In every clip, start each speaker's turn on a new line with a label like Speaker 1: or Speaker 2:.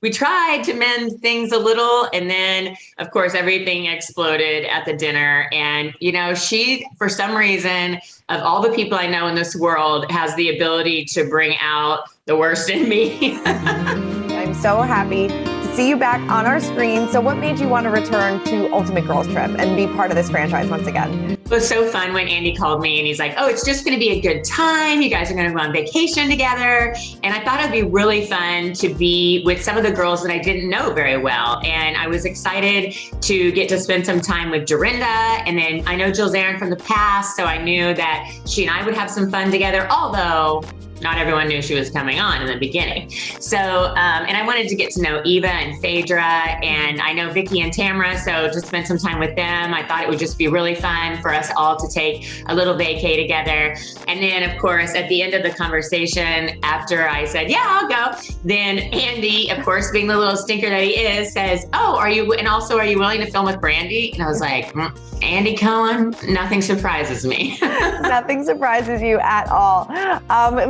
Speaker 1: we tried to mend things a little. And then, of course, everything exploded at the dinner. And, she, for some reason, of all the people I know in this world, has the ability to bring out the worst in me.
Speaker 2: I'm so happy to see you back on our screen. So what made you want to return to Ultimate Girls Trip and be part of this franchise once again?
Speaker 1: It was so fun when Andy called me and he's like, oh, it's just going to be a good time. You guys are going to go on vacation together. And I thought it'd be really fun to be with some of the girls that I didn't know very well. And I was excited to get to spend some time with Dorinda. And then I know Jill Zarin from the past, so I knew that she and I would have some fun together, although not everyone knew she was coming on in the beginning. So, and I wanted to get to know Eva and Phaedra, and I know Vicky and Tamara, so to spend some time with them. I thought it would just be really fun for us all to take a little vacay together. And then, of course, at the end of the conversation, after I said, yeah, I'll go, then Andy, of course, being the little stinker that he is, says, oh, are you willing to film with Brandi? And I was like, Andy Cohen, nothing surprises me.
Speaker 2: Nothing surprises you at all.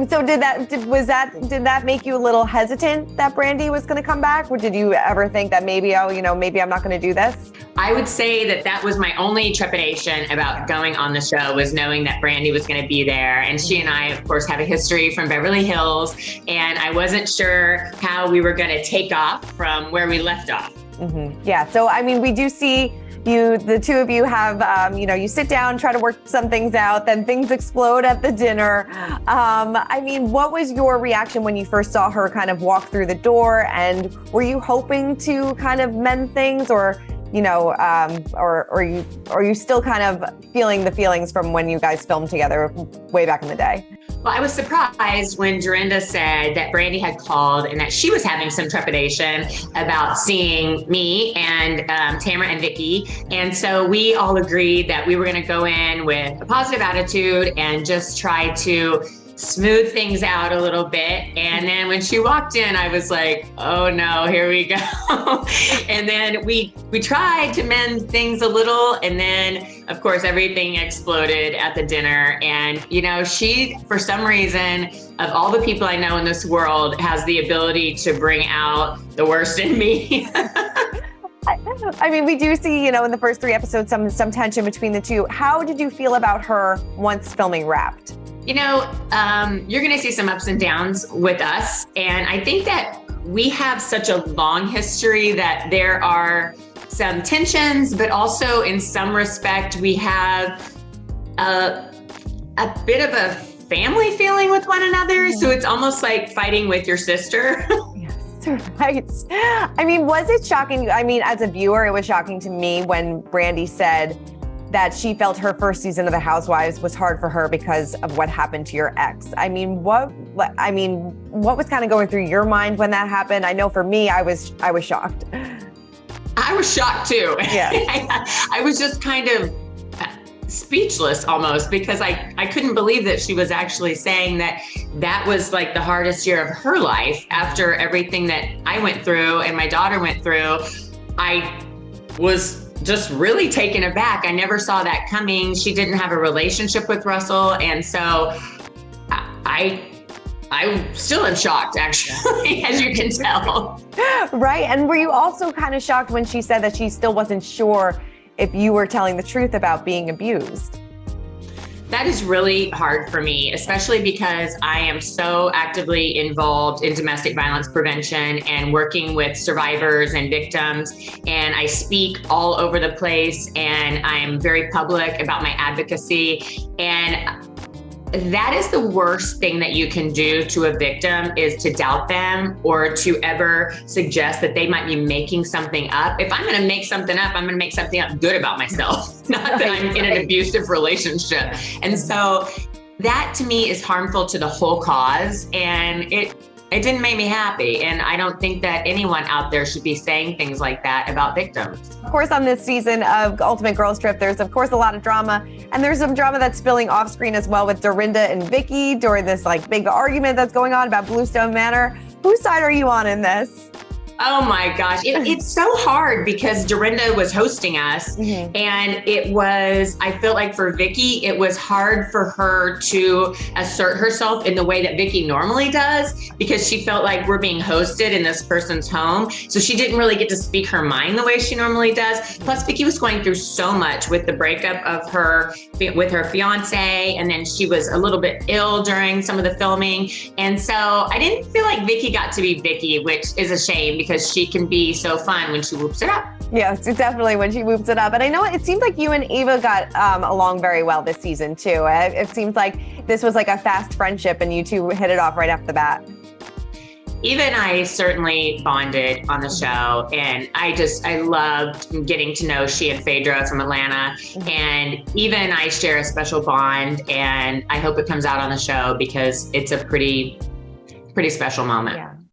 Speaker 2: So did that make you a little hesitant that Brandi was going to come back? Or did you ever think that maybe I'm not going to do this?
Speaker 1: I would say that was my only trepidation about going on the show, was knowing that Brandi was going to be there. And she and I, of course, have a history from Beverly Hills. And I wasn't sure how we were going to take off from where we left off.
Speaker 2: Mm-hmm. Yeah. So, we do see the two of you have, you sit down, try to work some things out, then things explode at the dinner. What was your reaction when you first saw her kind of walk through the door? And were you hoping to kind of mend things, or are you still kind of feeling the feelings from when you guys filmed together way back in the day?
Speaker 1: Well, I was surprised when Dorinda said that Brandi had called and that she was having some trepidation about seeing me and Tamara and Vicky. And so we all agreed that we were going to go in with a positive attitude and just try to smooth things out a little bit. And then when she walked in, I was like, oh no, here we go. And then we tried to mend things a little. And then, of course, everything exploded at the dinner. And, she, for some reason, of all the people I know in this world, has the ability to bring out the worst in me.
Speaker 2: We do see, in the first 3 episodes, some tension between the two. How did you feel about her once filming wrapped?
Speaker 1: You're going to see some ups and downs with us. And I think that we have such a long history that there are some tensions, but also in some respect, we have a bit of a family feeling with one another. So it's almost like fighting with your sister.
Speaker 2: Right. Was it shocking? As a viewer, it was shocking to me when Brandi said that she felt her first season of The Housewives was hard for her because of what happened to your ex. What was kind of going through your mind when that happened? I know for me, I was shocked.
Speaker 1: I was shocked too.
Speaker 2: Yeah.
Speaker 1: I was just kind of speechless almost, because I couldn't believe that she was actually saying that was like the hardest year of her life after everything that I went through and my daughter went through. I was just really taken aback. I never saw that coming. She didn't have a relationship with Russell. And so I still am shocked, actually, as you can tell.
Speaker 2: Right. And were you also kind of shocked when she said that she still wasn't sure if you were telling the truth about being abused?
Speaker 1: That is really hard for me, especially because I am so actively involved in domestic violence prevention and working with survivors and victims. And I speak all over the place, and I'm very public about my advocacy. And that is the worst thing that you can do to a victim, is to doubt them or to ever suggest that they might be making something up. If I'm going to make something up, I'm going to make something up good about myself, not that I'm in an abusive relationship. And so that to me is harmful to the whole cause. And it didn't make me happy. And I don't think that anyone out there should be saying things like that about victims.
Speaker 2: Of course, on this season of Ultimate Girls Trip, there's of course a lot of drama, and there's some drama that's spilling off screen as well with Dorinda and Vicky during this big argument that's going on about Bluestone Manor. Whose side are you on in this?
Speaker 1: Oh my gosh. It's so hard because Dorinda was hosting us and I felt like for Vicky, it was hard for her to assert herself in the way that Vicky normally does because she felt like we're being hosted in this person's home. So she didn't really get to speak her mind the way she normally does. Plus Vicky was going through so much with the breakup of her, with her fiance. And then she was a little bit ill during some of the filming. And so I didn't feel like Vicky got to be Vicky, which is a shame because she can be so fun when she whoops it up.
Speaker 2: Yes, definitely when she whoops it up. And I know it seems like you and Eva got along very well this season too. It seems like this was like a fast friendship and you two hit it off right off the bat.
Speaker 1: Eva and I certainly bonded on the show, and I loved getting to know she and Phaedra from Atlanta. And Eva and I share a special bond, and I hope it comes out on the show because it's a pretty special moment.
Speaker 2: Yeah.